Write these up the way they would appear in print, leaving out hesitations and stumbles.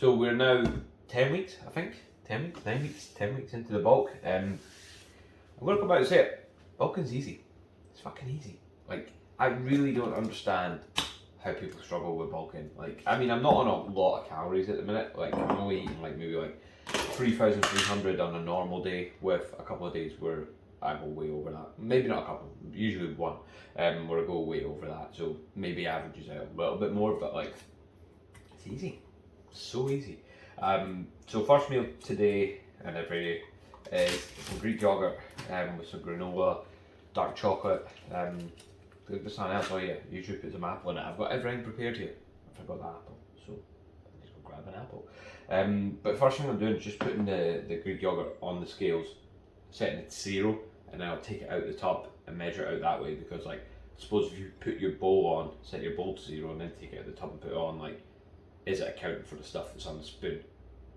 So we're now 10 weeks, I think. 10 weeks, 9 weeks, 10 weeks into the bulk. I'm going to come out and say it. Bulking's easy. It's fucking easy. Like, I really don't understand how people struggle with bulking. Like, I mean, I'm not on a lot of calories at the minute. Like, I'm only eating like maybe like 3,300 on a normal day, with a couple of days where I go way over that. Maybe not a couple, usually one, where I go way over that. So maybe averages out a little bit more, but like, it's easy. So easy. So first meal today and every day is some Greek yogurt with some granola, dark chocolate. There's something else. Oh yeah, usually put some apple in it. I've got everything prepared here. I forgot the apple, so I'm just gonna grab an apple. But first thing I'm doing is just putting the Greek yogurt on the scales, setting it to 0, and then I'll take it out the tub and measure it out that way, because like, suppose if you put your bowl on, set your bowl to 0 and then take it out the tub and put it on, like, is it accounting for the stuff that's on the spoon?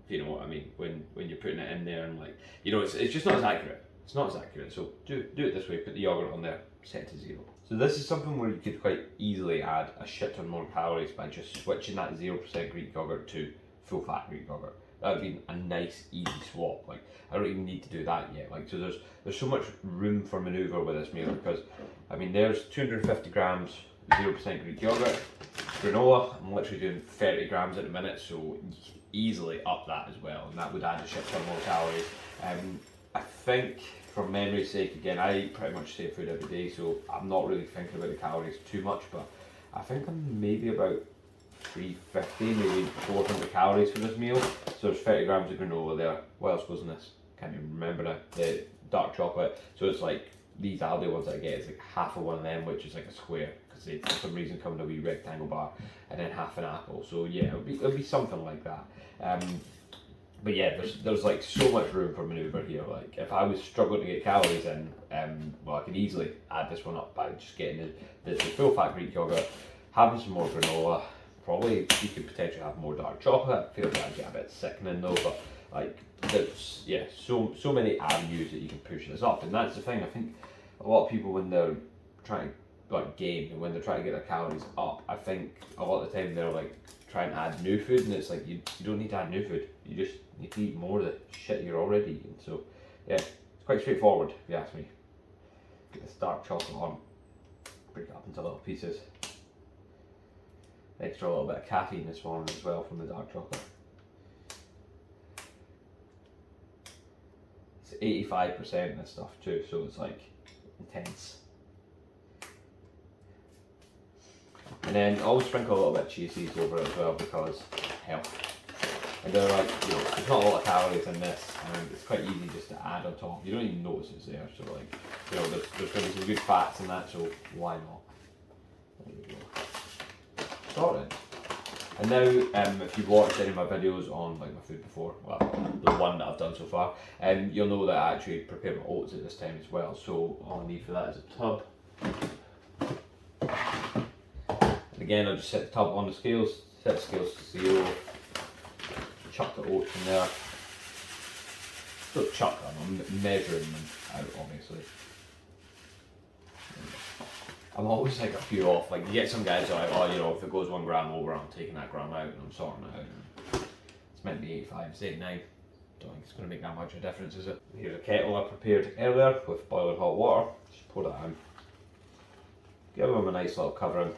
If you know what I mean, when you're putting it in there, and like, you know, it's just not as accurate. It's not as accurate. So do it this way. Put the yogurt on there, set it to 0. So this is something where you could quite easily add a shit ton more calories by just switching that 0% Greek yogurt to full fat Greek yogurt. That would be a nice easy swap. Like, I don't even need to do that yet. Like, so there's so much room for manoeuvre with this meal, because I mean, there's 250 grams 0% Greek yogurt. Granola, I'm literally doing 30 grams at the minute, so you can easily up that as well, and that would add a shit ton more calories. I think, for memory's sake, again, I eat pretty much safe food every day, so I'm not really thinking about the calories too much, but I think I'm maybe about 350, maybe 400 calories for this meal. So there's 30 grams of granola there. What else goes in this? Can't even remember now. The dark chocolate. So it's like, these Aldi ones that I get is like half of one of them, which is like a square, because they for some reason come in a wee rectangle bar, and then half an apple. So yeah, it'll be something like that. But yeah, there's like so much room for manoeuvre here. Like, if I was struggling to get calories in, well, I could easily add this one up by just getting the full fat Greek yogurt, having some more granola. Probably you could potentially have more dark chocolate. I feel like I'd get a bit sickening though, but like, there's so many avenues that you can push this up, and that's the thing. I think a lot of people, when they're trying to like gain and when they're trying to get their calories up, I think a lot of the time they're like trying to add new food, and it's like, you don't need to add new food. You just need to eat more of the shit you're already eating. So yeah, it's quite straightforward if you ask me. Get this dark chocolate on, break it up into little pieces. Extra little bit of caffeine this morning as well from the dark chocolate. It's 85% in this stuff too, so it's like intense. And then always sprinkle a little bit of chia seeds over it as well, because health. And they're like, you know, there's not a lot of calories in this, and it's quite easy just to add on top. You don't even notice it's there, so like, you know, there's going to be some good fats in that, so why not? There you go. Sorted. And now, if you've watched any of my videos on like my food before, well, the one that I've done so far, you'll know that I actually prepare my oats at this time as well. So all I need for that is a tub. And again, I just set the tub on the scales, set the scales to 0, chuck the oats in there. Don't chuck them, I'm measuring them out, obviously. I'm always like a few off. Like, you get some guys who are like, oh, you know, if it goes 1 gram over, I'm taking that gram out and I'm sorting it out. It's meant to be 85, it's 89. Don't think it's going to make that much of a difference, is it? Here's a kettle I prepared earlier with boiling hot water. Just pour that in. Give them a nice little covering.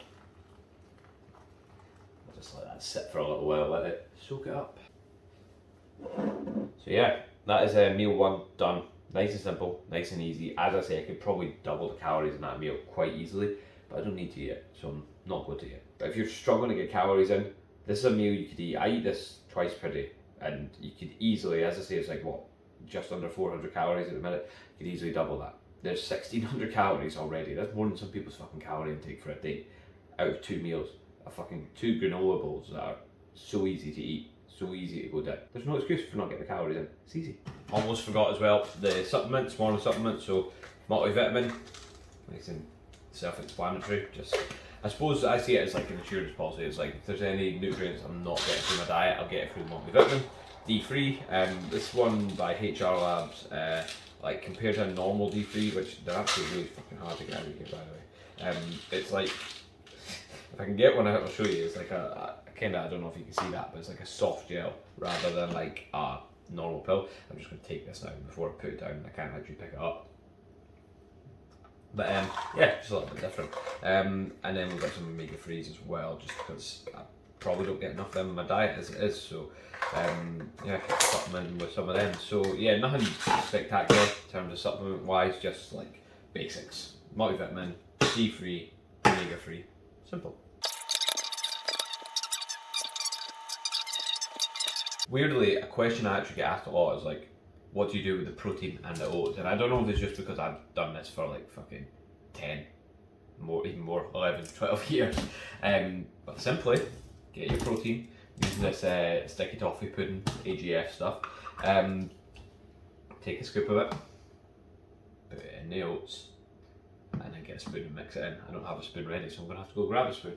I'll just let that sit for a little while, let it soak it up. So yeah, that is meal 1 done. Nice and simple, nice and easy. As I say, I could probably double the calories in that meal quite easily, but I don't need to yet, so I'm not going to yet. But if you're struggling to get calories in, this is a meal you could eat. I eat this twice per day, and you could easily, as I say, it's like what, just under 400 calories at the minute. You could easily double that. There's 1,600 calories already. That's more than some people's fucking calorie intake for a day. Out of 2 meals, a fucking 2 granola bowls that are so easy to eat. So easy to go down. There's no excuse for not getting the calories in. It's easy. Almost forgot as well, the supplements, morning supplements, so multivitamin, nice and self-explanatory. Just, I suppose I see it as like an insurance policy. It's like, if there's any nutrients I'm not getting through my diet, I'll get it through the multivitamin. D3, this one by HR Labs, like compared to a normal D3, which they're actually really fucking hard to get out of here, by the way. It's like, if I can get one out, I'll show you. It's like a kinda, I don't know if you can see that, but it's like a soft gel rather than like a normal pill. I'm just going to take this now before I put it down. I can't actually pick it up. But yeah, just a little bit different. And then we've got some omega-3s as well, just because I probably don't get enough of them in my diet as it is. So yeah, supplement with some of them. So yeah, nothing spectacular in terms of supplement wise, just like basics. Multivitamin, C3, omega-3, simple. Weirdly, a question I actually get asked a lot is like, what do you do with the protein and the oats? And I don't know if it's just because I've done this for like fucking 10, even more, 11, 12 years. But simply, get your protein using this sticky toffee pudding, AGF stuff. Take a scoop of it, put it in the oats, and then get a spoon and mix it in. I don't have a spoon ready, so I'm going to have to go grab a spoon.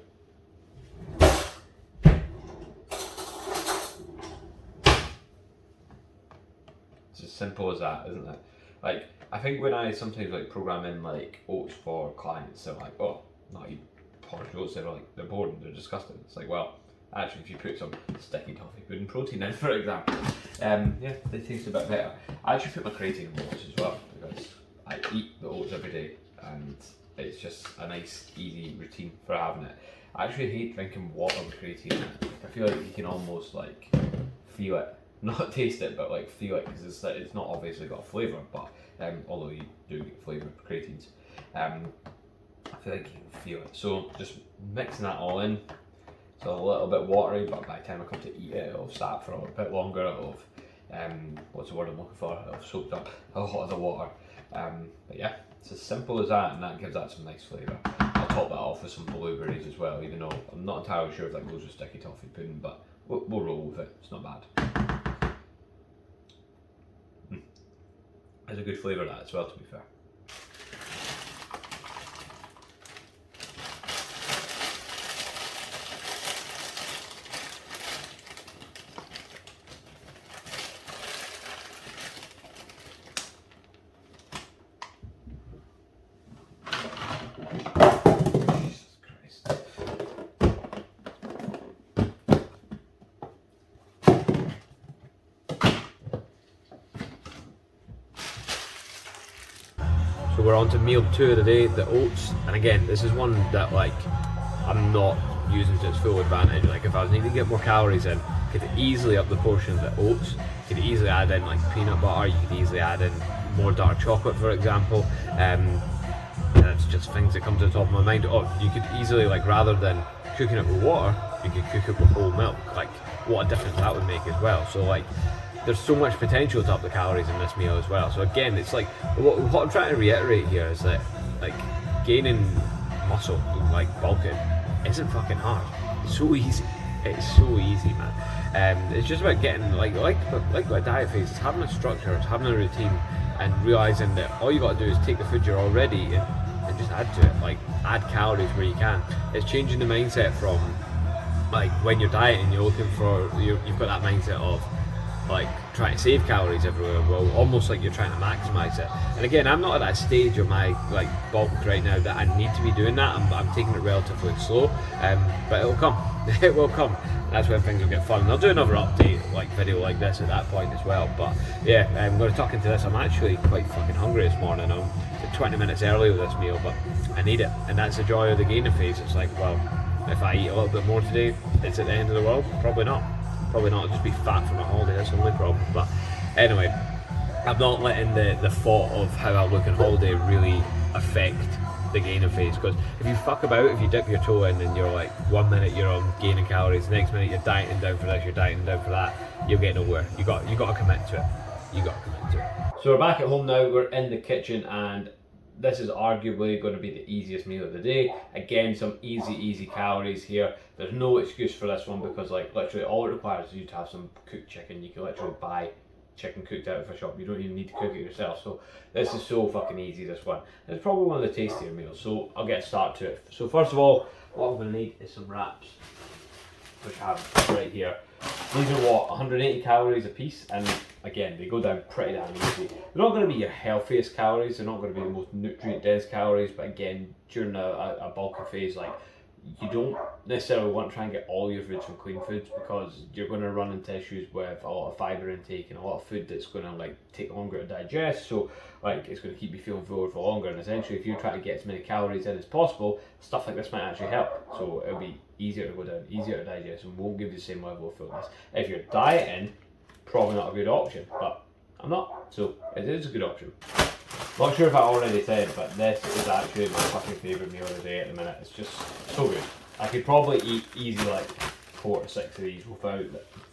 It's as simple as that, isn't it? Like, I think when I sometimes like program in like oats for clients, they're like, oh, not eat porridge oats, they're bored and they're disgusting. It's like, well, actually if you put some sticky toffee pudding protein in, for example, yeah, they taste a bit better. I actually put my creatine in oats as well, because I eat the oats every day and it's just a nice, easy routine for having it. I actually hate drinking water with creatine in it. I feel like you can almost like feel it. Not taste it, but like feel it, because it's not obviously got a flavour, but although you do get flavour with proteins, I feel like you can feel it. So just mixing that all in. It's a little bit watery, but by the time I come to eat it, it'll sat for a little bit longer. It'll what's the word I'm looking for? It'll soaked up a lot of the water. But yeah, it's as simple as that, and that gives that some nice flavour. I'll top that off with some blueberries as well, even though I'm not entirely sure if that goes with sticky toffee pudding, but we'll roll with it. It's not bad. There's a good flavour of that as well, to be fair. Jesus Christ. So we're on to meal 2 of the day, the oats. And again, this is one that like I'm not using to its full advantage. Like if I was needing to get more calories in, could easily up the portion of the oats. You could easily add in like peanut butter, you could easily add in more dark chocolate, for example. That's just things that come to the top of my mind. Or you could easily, like, rather than cooking it with water, you could cook it with whole milk. Like, what a difference that would make as well. So like, there's so much potential to up the calories in this meal as well. So again, it's like, what I'm trying to reiterate here is that like gaining muscle, like bulking, isn't fucking hard. It's so easy. It's so easy, man. It's just about getting like my diet phase. It's having a structure, it's having a routine, and realizing that all you got to do is take the food you're already eating and just add to it. Like add calories where you can. It's changing the mindset from like when you're dieting, you're looking for you've got that mindset of like trying to save calories everywhere. Well, almost like you're trying to maximize it. And again, I'm not at that stage of my like bulk right now that I need to be doing that. I'm taking it relatively slow, but it'll come. It will come. That's when things will get fun. And I'll do another update like video like this at that point as well. But yeah, I'm going to tuck into this. I'm actually quite fucking hungry this morning. I'm 20 minutes early with this meal, but I need it, and that's the joy of the gaining phase. It's like, well, if I eat a little bit more today, it's at the end of the world. Probably not. Probably not. I'll just be fat from a holiday. That's the only problem. But anyway, I'm not letting the thought of how I look on holiday really affect the gaining phase, because if you fuck about, if you dip your toe in and you're like 1 minute you're on gaining calories, the next minute you're dieting down for this, you're dieting down for that, you'll get nowhere. You got to commit to it. You got to commit to it. So we're back at home now. We're in the kitchen, and this is arguably going to be the easiest meal of the day. Again, some easy calories here. There's no excuse for this one, because like literally all it requires is you to have some cooked chicken. You can literally buy chicken cooked out of a shop. You don't even need to cook it yourself. So this is so fucking easy, this one. It's probably one of the tastier meals, so I'll get a start to it. So first of all, what I'm going to need is some wraps, which I have right here. These are what, 180 calories a piece, and again, they go down pretty damn easy. They're not going to be your healthiest calories, they're not going to be the most nutrient dense calories, but again, during a bulking phase, like you don't necessarily want to try and get all your foods from clean foods, because you're going to run into issues with a lot of fibre intake and a lot of food that's going to like take longer to digest, so like it's going to keep you feeling fuller for longer, and essentially if you try to get as many calories in as possible, stuff like this might actually help. So it'll be easier to go down, easier to digest, and won't give you the same level of fullness. If you're dieting, probably not a good option, but I'm not, so it is a good option. Not sure if I already said, but this is actually my fucking favourite meal of the day at the minute. It's just so good. I could probably eat easy like 4 to 6 of these without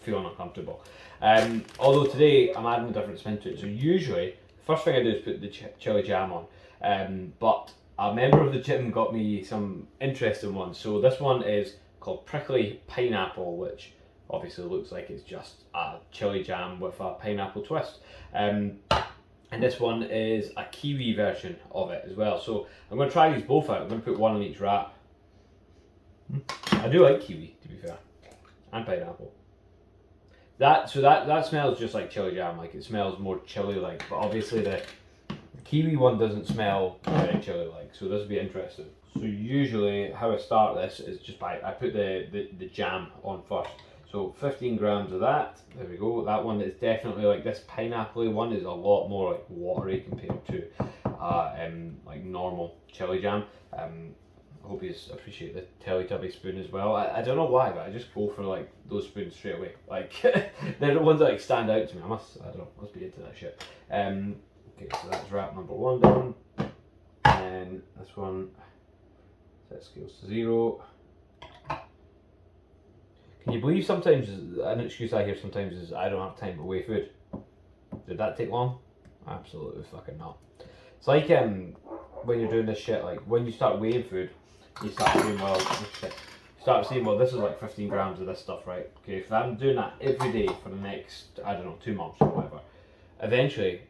feeling uncomfortable. Although today I'm adding a different spin to it. So usually, the first thing I do is put the chili jam on. But a member of the gym got me some interesting ones. So this one is called Prickly Pineapple, which obviously looks like it's just a chili jam with a pineapple twist. And this one is a kiwi version of it as well. So I'm going to try these both out. I'm going to put one on each wrap. I do like kiwi, to be fair, and pineapple. That smells just like chili jam. Like, it smells more chili-like, but obviously the kiwi one doesn't smell very chili-like. So this will be interesting. So usually how I start this is just I put the jam on first. So 15 grams of that, there we go. That one is definitely like, this pineapple one is a lot more like watery compared to like normal chili jam. I hope you appreciate the Teletubby spoon as well. I don't know why, but I just go for like those spoons straight away. Like they're the ones that like stand out to me. I don't know, must be into that shit. Okay, so that's wrap number 1 done. And this one, set scales to 0. Can you believe sometimes, an excuse I hear sometimes is I don't have time to weigh food? Did that take long? Absolutely fucking not. It's like when you're doing this shit, like when you start weighing food, you start saying, well, this is like 15 grams of this stuff, right? Okay, if I'm doing that every day for the next, I don't know, 2 months or whatever, eventually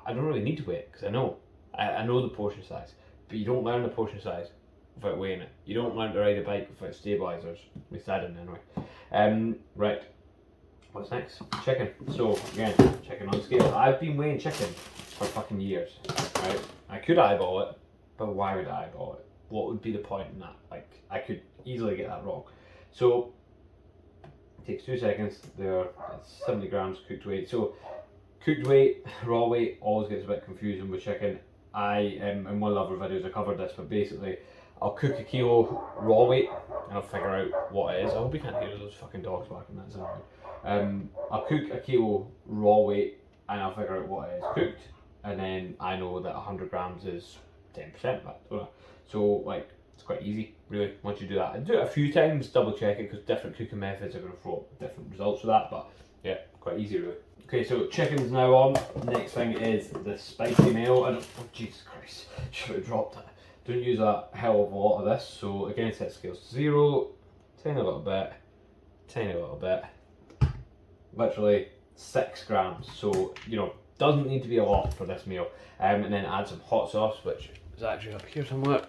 I don't really need to weigh it, because I know the portion size. But you don't learn the portion size without weighing it. You don't learn to ride a bike without stabilizers. At least I didn't anyway. Right. What's next? Chicken. So again, chicken on scale. I've been weighing chicken for fucking years. Right? I could eyeball it, but why would I eyeball it? What would be the point in that? Like, I could easily get that wrong. So it takes 2 seconds. There, it's 70 grams cooked weight. So cooked weight, raw weight always gets a bit confusing with chicken. In one of the other videos I covered this, but basically I'll cook a kilo raw weight and I'll figure out what it is. I hope you can't hear those fucking dogs barking, that's annoying. I'll cook a kilo raw weight and I'll figure out what it is cooked, and then I know that 100 grams is 10%, so like, it's quite easy really once you do that. I do it a few times, double check it, because different cooking methods are going to throw up different results with that, but yeah, quite easy really. Okay, so chicken's now on. Next thing is the spicy mayo. Oh Jesus Christ, should have dropped it. Don't use a hell of a lot of this, so again set scales to 0, tiny little bit, literally 6 grams, so you know, doesn't need to be a lot for this meal. And then add some hot sauce, which is actually up here somewhere.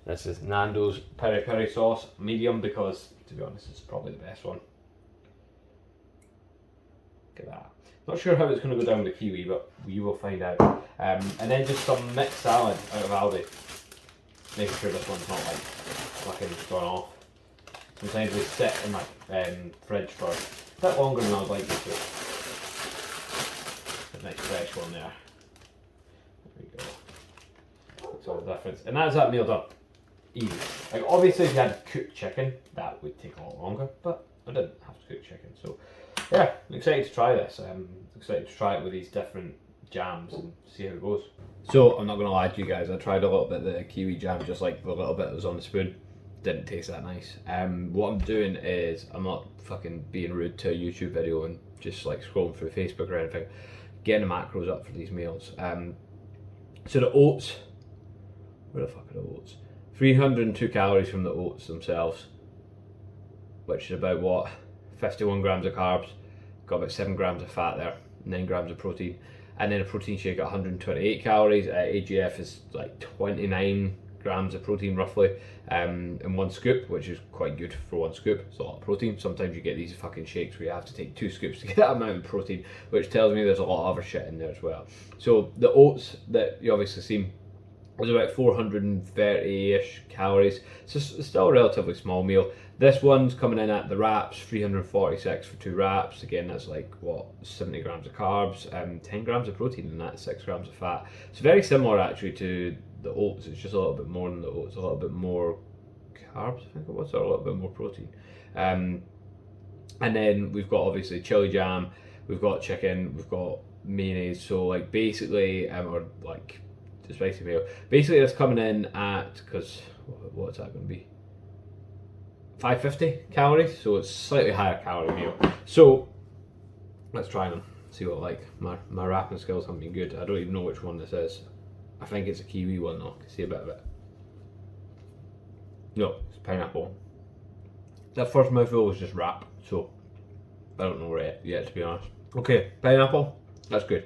This is Nando's peri peri sauce, medium, because to be honest it's probably the best one. Look at that. Not sure how it's going to go down with the kiwi, but we will find out. And then just some mixed salad out of Aldi. Making sure this one's not like fucking gone off. Sometimes they sit in my fridge for a bit longer than I would like them to. A nice fresh one there. There we go. Makes all the difference. And that's that meal done. Easy. Like, obviously if you had cooked chicken, that would take a lot longer, but I didn't have to cook chicken, so yeah, I'm excited to try this. I'm excited to try it with these different jams and see how it goes. So I'm not going to lie to you guys, I tried a little bit of the kiwi jam, just like the little bit that was on the spoon. Didn't taste that nice. What I'm doing is, I'm not fucking being rude to a YouTube video and just like scrolling through Facebook or anything. Getting the macros up for these meals. So the oats, where the fuck are the oats? 302 calories from the oats themselves, which is about what? 51 grams of carbs, got about 7 grams of fat there, 9 grams of protein, and then a protein shake at 128 calories. AGF is like 29 grams of protein roughly in 1 scoop, which is quite good for 1 scoop. It's a lot of protein. Sometimes you get these fucking shakes where you have to take 2 scoops to get that amount of protein, which tells me there's a lot of other shit in there as well. So the oats that you obviously seen, was about 430-ish calories. So it's still a relatively small meal. This one's coming in at the wraps, 346 for 2 wraps. Again, that's like, what, 70 grams of carbs, 10 grams of protein, and that's 6 grams of fat. It's very similar actually to the oats. It's just a little bit more than the oats, a little bit more carbs, I think it was, or a little bit more protein. And then we've got obviously chili jam, we've got chicken, we've got mayonnaise. So like basically, or like the spicy mayo. Basically, it's coming in at, because what's that going to be? 550 calories, so it's slightly higher calorie meal. So let's try them, see what like. My wrapping skills haven't been good. I don't even know which one this is. I think it's a kiwi one though. I can see a bit of it. No, it's pineapple. That first mouthful was just wrap, so I don't know yet to be honest. Okay, pineapple, that's good.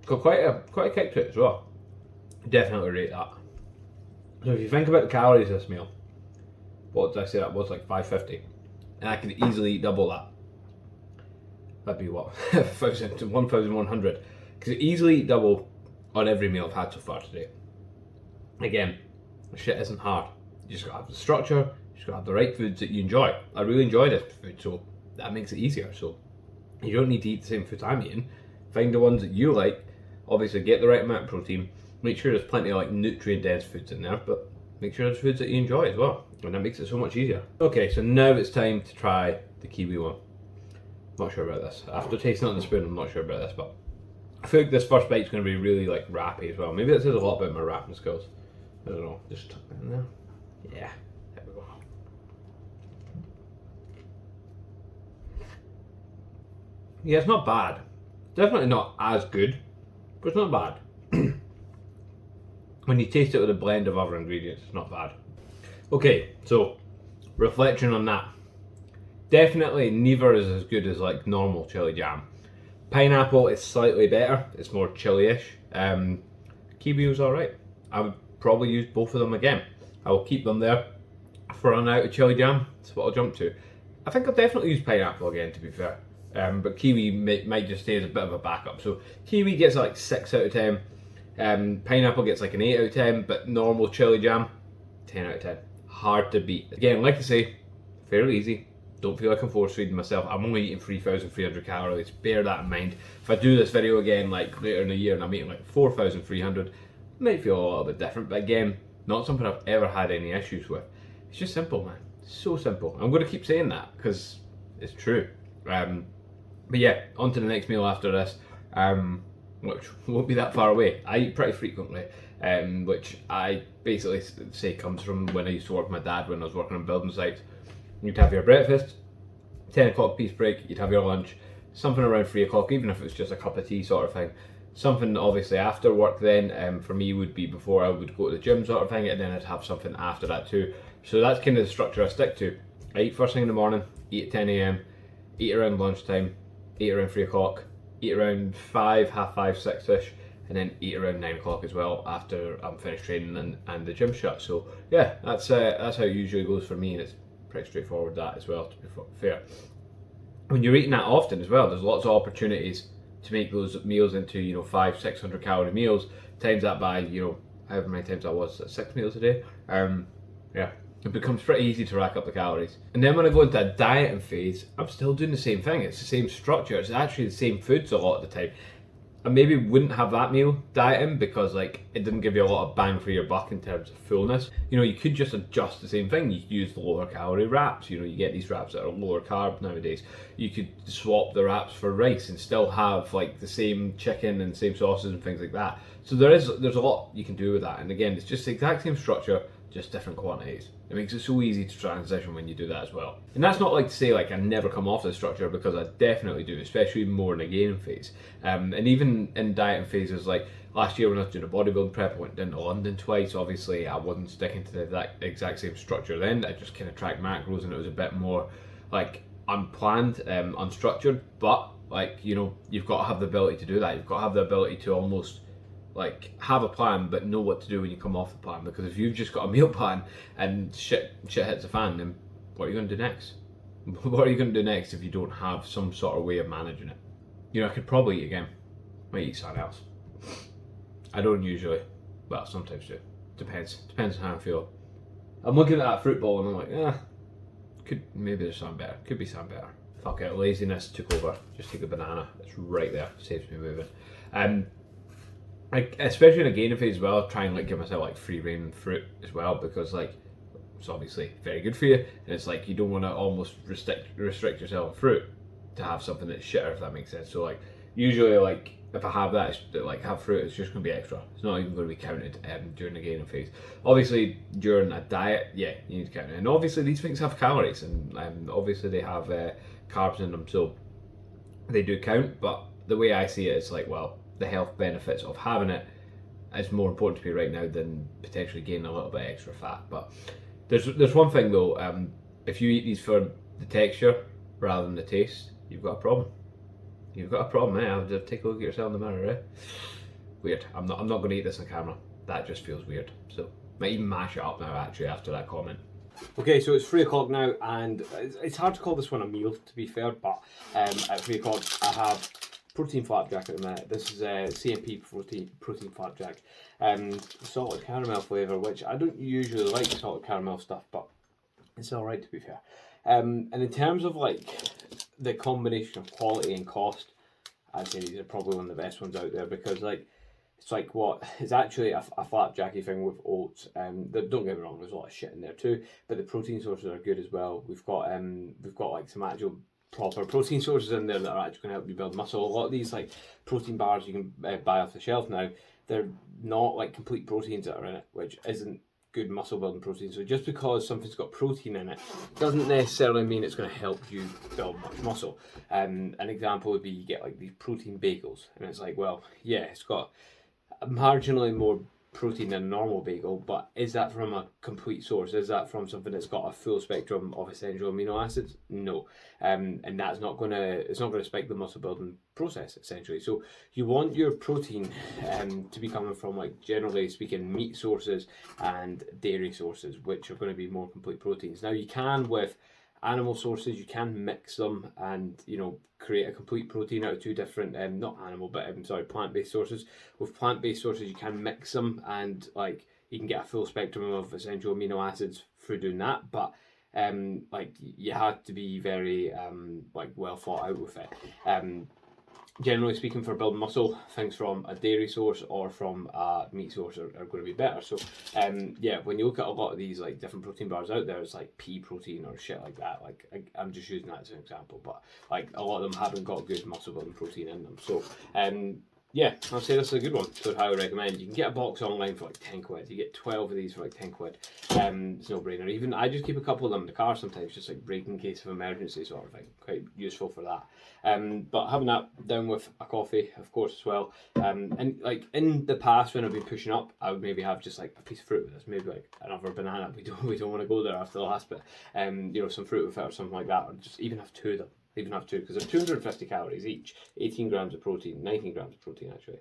Got quite a kick to it as well. Definitely rate that. So if you think about the calories of this meal, what did I say that was, like 550? And I could easily eat double that. That'd be what? 1,100. Could easily eat double on every meal I've had so far today. Again, shit isn't hard. You just gotta have the structure, you just gotta have the right foods that you enjoy. I really enjoy this food, so that makes it easier. So you don't need to eat the same foods I'm eating. Find the ones that you like. Obviously get the right amount of protein. Make sure there's plenty of like nutrient dense foods in there, but make sure there's foods that you enjoy as well. And that makes it so much easier. Okay, so now it's time to try the kiwi one. Not sure about this. After tasting it on the spoon, I'm not sure about this, but I feel like this first bite's going to be really like wrappy as well. Maybe that says a lot about my wrapping skills. I don't know. Just tuck that in there. Yeah, there we go. Yeah, it's not bad. Definitely not as good, but it's not bad. When you taste it with a blend of other ingredients, it's not bad. Okay, so reflection on that. Definitely neither is as good as like normal chili jam. Pineapple is slightly better, it's more chili-ish. Kiwi was alright. I would probably use both of them again. I will keep them there. If I run out of chili jam, that's what I'll jump to. I think I'll definitely use pineapple again, to be fair. But kiwi might just stay as a bit of a backup. So kiwi gets like 6 out of 10. Pineapple gets like an 8 out of 10, but normal chili jam, 10 out of 10. Hard to beat. Again, like I say, fairly easy. Don't feel like I'm force feeding myself. I'm only eating 3,300 calories. Bear that in mind. If I do this video again like later in the year and I'm eating like 4,300, it might feel a little bit different. But again, not something I've ever had any issues with. It's just simple, man. It's so simple. I'm going to keep saying that because it's true. But yeah, on to the next meal after this, which won't be that far away. I eat pretty frequently, which I basically say comes from when I used to work with my dad when I was working on building sites. You'd have your breakfast, 10 o'clock peace break, you'd have your lunch, something around 3 o'clock, even if it was just a cup of tea sort of thing. Something obviously after work then, for me would be before I would go to the gym sort of thing, and then I'd have something after that too. So that's kind of the structure I stick to. I eat first thing in the morning, eat at 10 AM, eat around lunchtime, eat around 3 o'clock, eat around 5, half 5, 6ish, and then eat around 9 o'clock as well after I'm finished training and the gym shut. So yeah, that's how it usually goes for me, and it's pretty straightforward that as well, to be fair. When you're eating that often as well, there's lots of opportunities to make those meals into, 500-600 calorie meals, times that by, however many times that was, 6 meals a day. Yeah, it becomes pretty easy to rack up the calories. And then when I go into a dieting phase, I'm still doing the same thing. It's the same structure. It's actually the same foods a lot of the time. I maybe wouldn't have that meal dieting because it didn't give you a lot of bang for your buck in terms of fullness. You could just adjust the same thing. You could use the lower calorie wraps. You get these wraps that are lower carb nowadays. You could swap the wraps for rice and still have the same chicken and same sauces and things like that. So there's a lot you can do with that. And again, it's just the exact same structure, just different quantities. It makes it so easy to transition when you do that as well. And that's not to say I never come off the structure, because I definitely do, especially more in a gaining phase. And even in dieting phases, like last year when I was doing a bodybuilding prep, I went down to London twice. Obviously, I wasn't sticking to that exact same structure then. I just kind of tracked macros, and it was a bit more unplanned, unstructured. But you've got to have the ability to do that. You've got to have the ability to almost have a plan but know what to do when you come off the plan, because if you've just got a meal plan and shit hits the fan, then what are you going to do next? What are you going to do next if you don't have some sort of way of managing it? I could probably eat again. Might eat something else. I don't usually. Well, sometimes do. Depends on how I feel. I'm looking at that fruit bowl and I'm like, maybe there's something better. Could be something better. Fuck it, laziness took over. Just take a banana. It's right there. Saves me moving. Like, especially in a gaining phase as well, try and like give myself like free reign fruit as well, because like it's obviously very good for you, and it's like you don't want to almost restrict yourself on fruit to have something that's shitter, if that makes sense. So like usually like if I have that, like have fruit, it's just going to be extra. It's not even going to be counted during the gaining phase. Obviously during a diet, yeah, you need to count it. And obviously these things have calories, and obviously they have carbs in them, so they do count. But the way I see it, it's like, well, the health benefits of having it is more important to me right now than potentially gaining a little bit extra fat. But there's one thing though, if you eat these for the texture rather than the taste, you've got a problem. You've got a problem, eh? I'll just take a look at yourself in the mirror, eh? Weird. I'm not going to eat this on camera. That just feels weird. So might even mash it up now actually after that comment. Okay, so it's 3 o'clock now, and it's hard to call this one a meal, to be fair, but at 3 o'clock I have protein flapjack at the minute. This is CMP protein flapjack. Salted caramel flavour, which I don't usually like salted caramel stuff, but it's alright to be fair. And in terms of like the combination of quality and cost, I'd say these are probably one of the best ones out there, because like it's like what it's actually a flapjacky thing with oats. Don't get me wrong, there's a lot of shit in there too, but the protein sources are good as well. We've got like some actual proper protein sources in there that are actually going to help you build muscle. A lot of these like protein bars you can buy off the shelf now, they're not like complete proteins that are in it, which isn't good muscle building protein. So just because something's got protein in it doesn't necessarily mean it's going to help you build much muscle. An example would be you get like these protein bagels, and it's like, well, yeah, it's got marginally more protein than a normal bagel, but is that from a complete source? Is that from something that's got a full spectrum of essential amino acids? No. And that's not gonna spike the muscle building process essentially. So you want your protein to be coming from, like, generally speaking, meat sources and dairy sources, which are going to be more complete proteins. Now you can, with animal sources, you can mix them and, you know, create a complete protein out of two different plant-based sources. With plant-based sources you can mix them, and like you can get a full spectrum of essential amino acids through doing that, but like you have to be very like well thought out with it. Generally speaking, for building muscle, things from a dairy source or from a meat source are going to be better. So yeah, when you look at a lot of these like different protein bars out there, it's like pea protein or shit like that. Like I'm just using that as an example, but like a lot of them haven't got good muscle building protein in them. So yeah, I'll say this is a good one, so I'd highly recommend. You can get a box online for like 10 quid. You get 12 of these for like 10 quid. It's no brainer. Even I just keep a couple of them in the car sometimes, just like break in case of emergency sort of thing. Quite useful for that. But having that down with a coffee, of course, as well. And like in the past when I've been pushing up, I would maybe have just like a piece of fruit with this, maybe like another banana. We don't want to go there after the last bit. You know, some fruit with it or something like that, or just even have two of them. Even have two, because they're 250 calories each, 18 grams of protein, 19 grams of protein actually.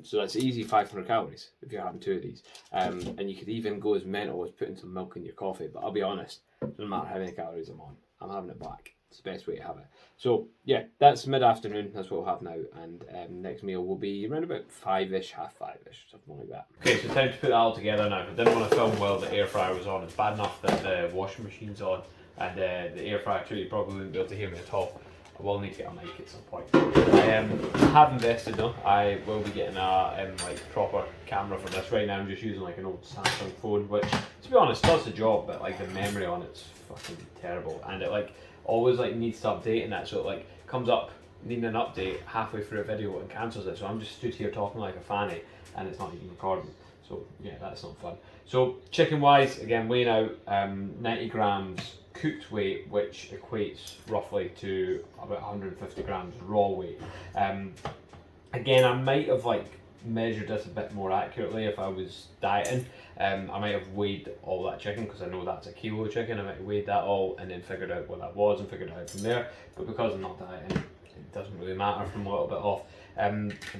So that's easy 500 calories if you're having two of these. And you could even go as mental as putting some milk in your coffee, but I'll be honest, it doesn't matter how many calories I'm on, I'm having it black. It's the best way to have it. So yeah, that's mid-afternoon, that's what we'll have now, and next meal will be around about 5ish, half 5ish, something like that. Okay, so time to put that all together now. I didn't want to film while the air fryer was on. It's bad enough that the washing machine's on, and the air fryer too, you probably wouldn't be able to hear me at all. I will need to get a mic at some point. I have invested though. I will be getting a like proper camera for this. Right now I'm just using like an old Samsung phone, which to be honest does the job, but like the memory on it's fucking terrible, and it like always like needs to update and that, so it like comes up needing an update halfway through a video and cancels it. So I'm just stood here talking like a fanny and it's not even recording. So yeah, that's not fun. So chicken wise, again, weighing out 90 grams cooked weight, which equates roughly to about 150 grams raw weight. Again, I might have like measured this a bit more accurately if I was dieting. I might have weighed all that chicken, because I know that's a kilo of chicken. I might have weighed that all and then figured out what that was and figured it out from there. But because I'm not dieting, it doesn't really matter if I'm a little bit off. I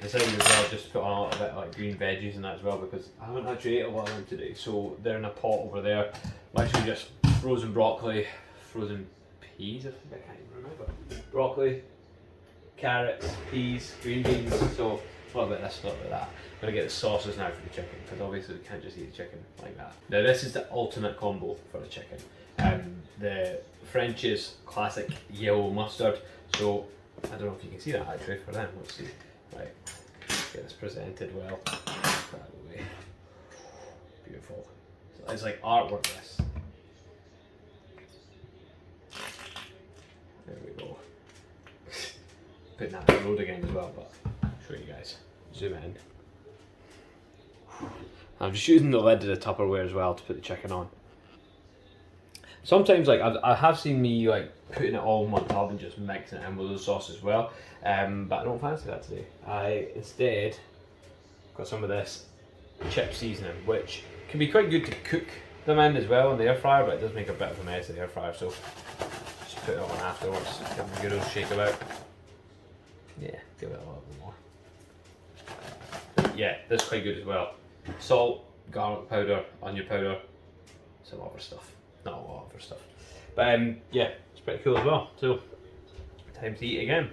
decided as well just to put on a little bit of like green veggies and that as well, because I haven't actually ate a lot of them today. So they're in a pot over there, literally just frozen broccoli, frozen peas, I can't even remember. Broccoli, carrots, peas, green beans. So A little bit of this, a little bit of that. I'm going to get the sauces now for the chicken, because obviously we can't just eat the chicken like that. Now this is the ultimate combo for the chicken. The French's classic yellow mustard. So I don't know if you can see that actually for them. Let's see. Right, get this presented well. Put that away. Beautiful. So it's like artwork. This. There we go. Putting that on the road again as well, but I'll show you guys. Zoom in. I'm just using the lid of the Tupperware as well to put the chicken on. Sometimes, like I have seen me like putting it all in one tub and just mixing it in with the sauce as well, but I don't fancy that today. I instead got some of this chip seasoning, which can be quite good to cook them in as well in the air fryer, but it does make a bit of a mess in the air fryer, so just put it on afterwards. Give it a good old shake about. Yeah, give it a little bit more. Yeah, this is quite good as well. Salt, garlic powder, onion powder, some other stuff. Not a lot of other stuff. But yeah, it's pretty cool as well. So, time to eat again.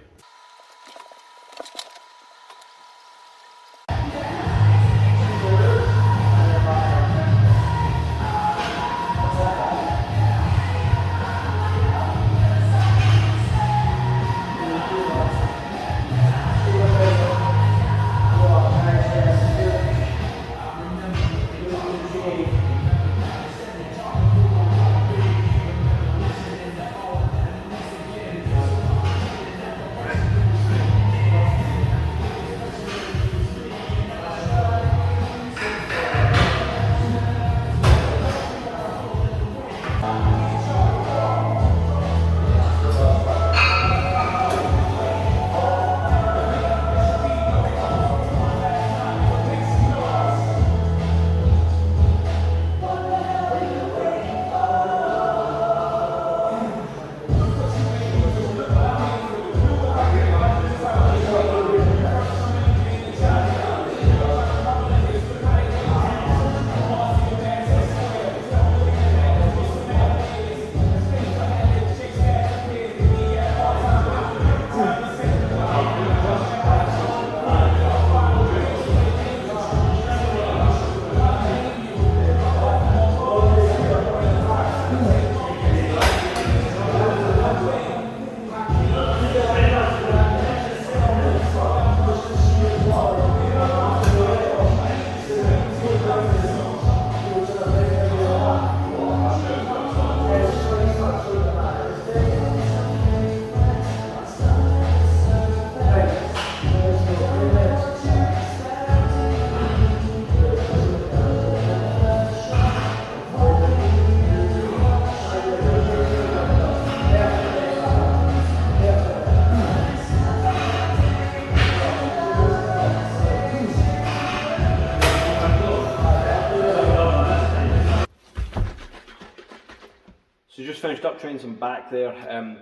So just finished up training some back there.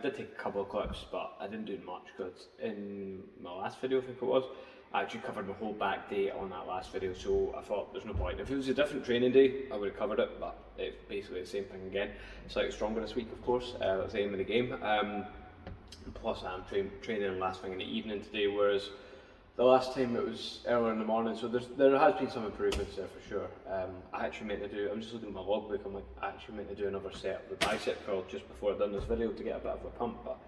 Did take a couple of clips, but I didn't do much because in my last video, I think it was, I actually covered my whole back day on that last video, so I thought there's no point. If it was a different training day, I would have covered it, but it's basically the same thing again. Slightly stronger this week, of course, that's the aim of the game. Plus I'm training last thing in the evening today, whereas the last time it was earlier in the morning, so there has been some improvements there for sure. I actually meant to do, I'm just looking at my logbook, I'm like, I actually meant to do another set of the bicep curl just before I'd done this video to get a bit of a pump, but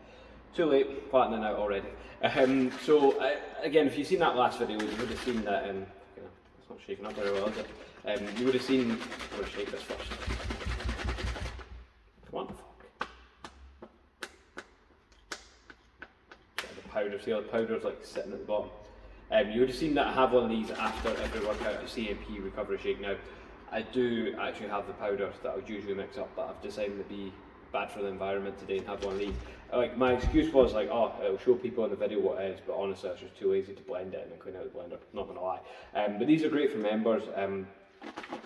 too late, flattening out already. Again, if you've seen that last video, you would have seen that, it's not shaking up very well, is it? You would have seen, I'm going to shake this first. Come on, fuck. The powder, see how the powder's like sitting at the bottom. You would have seen that I have one of these after every workout, a CMP recovery shake. Now, I do actually have the powder that I would usually mix up, but I've decided to be bad for the environment today and have one of these. Like, my excuse was like, oh, it'll show people in the video what it is, but honestly I was just too lazy to blend it and then clean out the blender, not gonna lie. But these are great for members.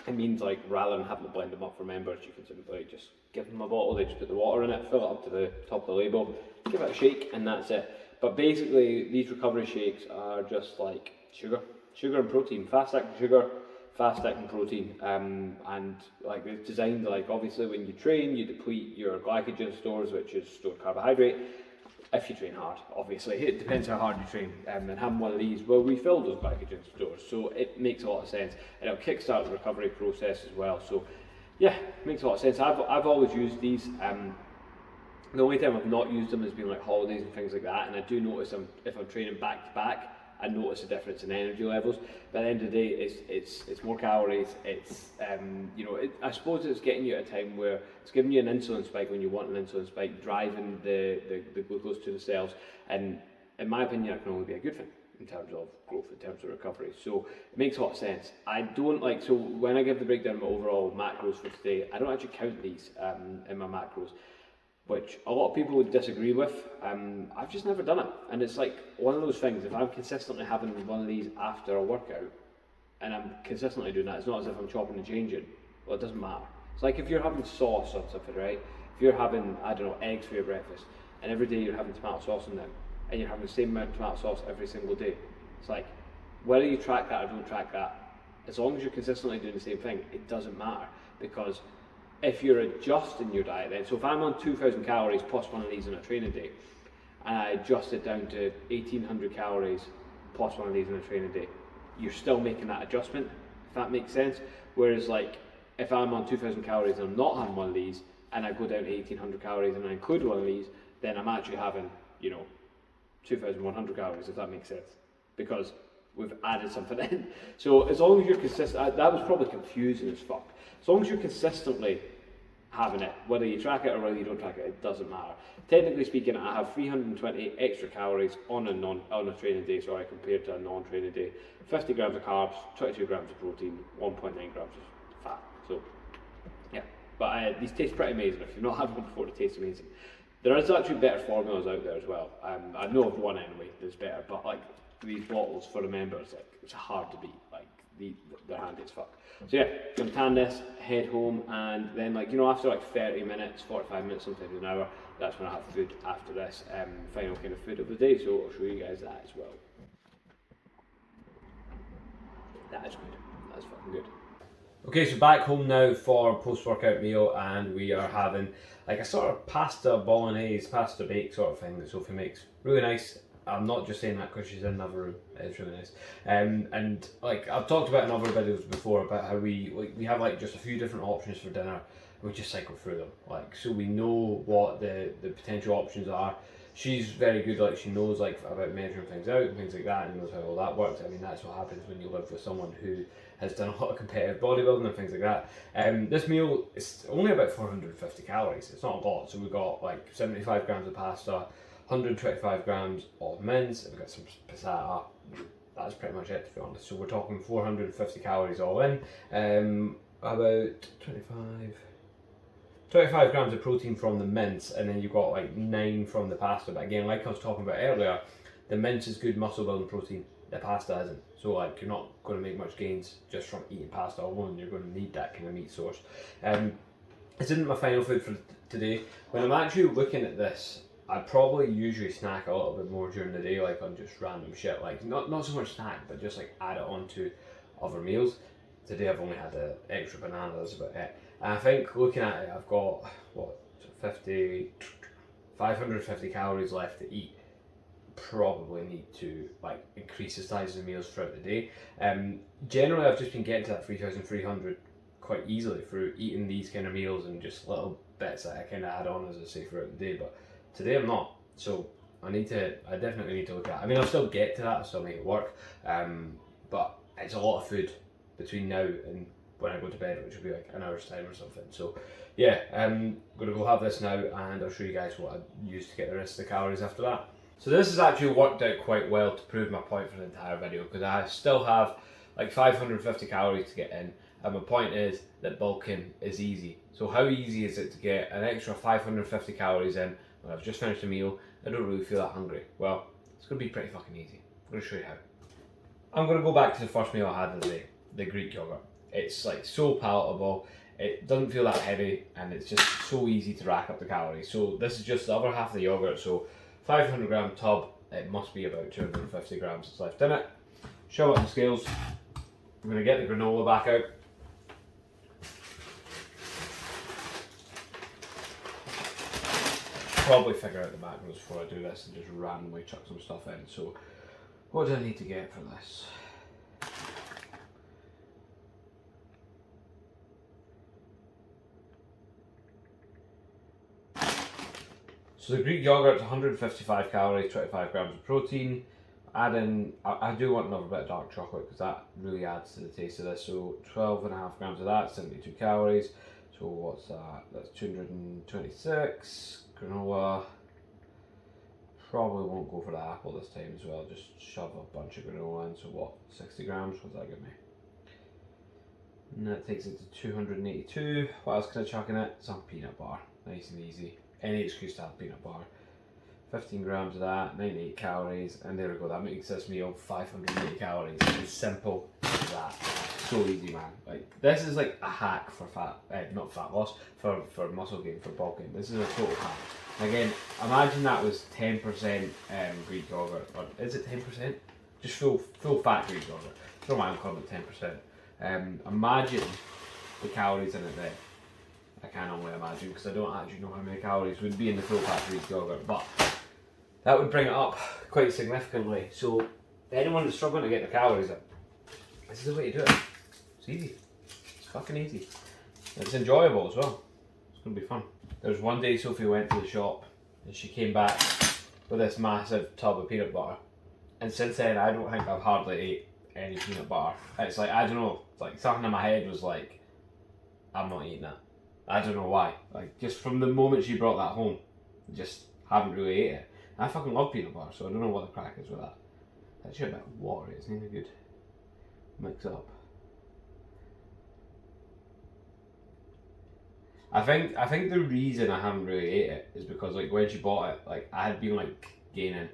It means like rather than having to blend them up for members, you can simply just give them a bottle, they just put the water in it, fill it up to the top of the label, give it a shake and that's it. But basically these recovery shakes are just like sugar and protein, fast acting sugar, fast acting protein, and like it's designed like obviously when you train you deplete your glycogen stores, which is stored carbohydrate, if you train hard, obviously. It depends how hard you train. And having one of these will refill those glycogen stores, so it makes a lot of sense. And it'll kickstart the recovery process as well. So yeah, it makes a lot of sense. I've always used these. The only time I've not used them has been like holidays and things like that, and I do notice if I'm training back to back, I notice a difference in energy levels. But at the end of the day, it's more calories. It's I suppose it's getting you at a time where it's giving you an insulin spike when you want an insulin spike, driving the glucose to the cells, and in my opinion, that can only be a good thing in terms of growth, in terms of recovery. So it makes a lot of sense. I don't like, so when I give the breakdown of my overall macros for today, I don't actually count these in my macros, which a lot of people would disagree with. I've just never done it, and it's like one of those things. If I'm consistently having one of these after a workout, and I'm consistently doing that, it's not as if I'm chopping and changing. Well, it doesn't matter. It's like if you're having sauce on something, right? If you're having, I don't know, eggs for your breakfast, and every day you're having tomato sauce on them, and you're having the same amount of tomato sauce every single day, it's like whether you track that or don't track that, as long as you're consistently doing the same thing, it doesn't matter. Because if you're adjusting your diet then, so if I'm on 2,000 calories plus one of these on a training day, and I adjust it down to 1,800 calories plus one of these on a training day, you're still making that adjustment, if that makes sense. Whereas like, if I'm on 2,000 calories and I'm not having one of these, and I go down to 1,800 calories and I include one of these, then I'm actually having, 2,100 calories, if that makes sense, because we've added something in. So as long as you're consistent, that was probably confusing as fuck. As long as you're consistently having it, whether you track it or whether you don't track it, it doesn't matter. Technically speaking, I have 320 extra calories on a training day, compared to a non-training day. 50 grams of carbs, 22 grams of protein, 1.9 grams of fat. So yeah, but these taste pretty amazing. If you've not had one before, it tastes amazing. There is actually better formulas out there as well. I know of one anyway that's better, but like these bottles for the members, like, it's hard to beat. Like they're handy as fuck. So yeah, gonna tan this, head home, and then after like 30 minutes, 45 minutes, sometimes an hour, that's when I have food after this, final kind of food of the day. So I'll show you guys that as well. That is good. That's fucking good. Okay, so back home now for a post-workout meal, and we are having like a sort of pasta bolognese, pasta bake sort of thing that Sophie makes. Really nice. I'm not just saying that because she's in another room. It's really nice. And like I've talked about in other videos before about how we have like just a few different options for dinner. We just cycle through them, like, so we know what the potential options are. She's very good, like she knows like about measuring things out and things like that, and knows how all that works. I mean, that's what happens when you live with someone who has done a lot of competitive bodybuilding and things like that. This meal is only about 450 calories. It's not a lot. So we've got like 75 grams of pasta, 125 grams of mince, and we've got some passata. That's pretty much it, to be honest. So we're talking 450 calories all in. About 25 grams of protein from the mince, and then you've got like 9 from the pasta. But again, like I was talking about earlier, the mince is good muscle building protein, the pasta isn't. So like you're not going to make much gains just from eating pasta alone. You're going to need that kind of meat source. This isn't my final food for today. When I'm actually looking at this, I probably usually snack a little bit more during the day, like on just random shit, like not so much snack, but just like add it on to other meals. Today I've only had an extra banana, that's about it. And I think looking at it, I've got 550 calories left to eat. Probably need to like increase the size of the meals throughout the day. Generally I've just been getting to that 3,300 quite easily through eating these kind of meals and just little bits that I kind of add on, as I say, throughout the day. But today I'm not, so I definitely need to look at it. I mean, I'll still get to that, I'll still make it work, but it's a lot of food between now and when I go to bed, which will be like an hour's time or something. So yeah, I'm going to go have this now, and I'll show you guys what I use to get the rest of the calories after that. So this has actually worked out quite well to prove my point for the entire video, because I still have like 550 calories to get in, and my point is that bulking is easy. So how easy is it to get an extra 550 calories in when I've just finished a meal? I don't really feel that hungry. Well, it's going to be pretty fucking easy. I'm going to show you how. I'm going to go back to the first meal I had of the day, the Greek yogurt. It's like so palatable, it doesn't feel that heavy, and it's just so easy to rack up the calories. So this is just the other half of the yogurt, so 500 gram tub, it must be about 250 grams that's left in it. Shove it on the scales. I'm going to get the granola back out. probably figure out the macros before I do this and just randomly chuck some stuff in. So, what do I need to get for this? So the Greek yogurt's 155 calories, 25 grams of protein. Add in, I do want another bit of dark chocolate because that really adds to the taste of this. So 12.5 grams of that, 72 calories. So what's that? That's 226. Granola. Probably won't go for the apple this time as well. Just shove a bunch of granola in. So what? 60 grams? What does that give me? And that takes it to 282. What else can I chuck in it? Some peanut butter. Nice and easy. Any excuse to have peanut butter. 15 grams of that, 98 calories, and there we go. That makes this meal 580 calories. It's simple as that. So easy, man. Like, this is like a hack for not fat loss, for muscle gain, for bulking. This is a total hack. Again, imagine that was 10% Greek yogurt, or is it 10%? Just full fat Greek yogurt. I don't know why I'm calling it 10%. Imagine the calories in it then. I can only imagine because I don't actually know how many calories would be in the full fat Greek yogurt, but that would bring it up quite significantly. So anyone that's struggling to get the calories in, this is the way to do it. It's easy. It's fucking easy. It's enjoyable as well. It's going to be fun. There was one day Sophie went to the shop and she came back with this massive tub of peanut butter. And since then I don't think I've hardly ate any peanut butter. It's like, I don't know, it's like something in my head was like, I'm not eating that. I don't know why. Like, just from the moment she brought that home, just haven't really ate it. I fucking love peanut butter, so I don't know what the crack is with that. That's actually a bit watery, it's not a good mix up. I think the reason I haven't really ate it is because like when she bought it, like I had been like gaining,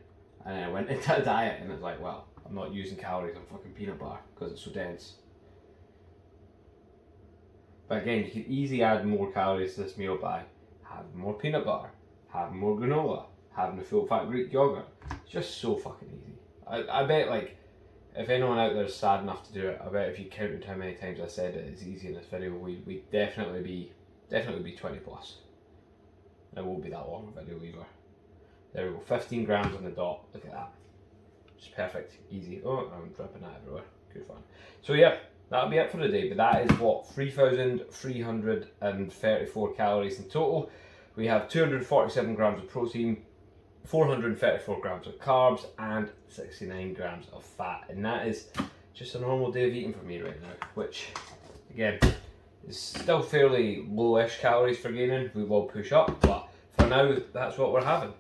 and then I went into a diet and it's like, well, I'm not using calories on fucking peanut butter because it's so dense. But again, you can easily add more calories to this meal by having more peanut butter, having more granola, having a full fat Greek yogurt. It's just so fucking easy. I bet like, if anyone out there is sad enough to do it, I bet if you counted how many times I said it, it's easy in this video, we'd definitely be 20 plus. It won't be that long a video either. There we go, 15 grams on the dot, look at that. Just perfect, easy. Oh, I'm dripping that everywhere, good fun. So yeah. That'll be it for the day, but that is what, 3,334 calories in total. We have 247 grams of protein, 434 grams of carbs, and 69 grams of fat. And that is just a normal day of eating for me right now, which, again, is still fairly low-ish calories for gaining. We will push up, but for now, that's what we're having.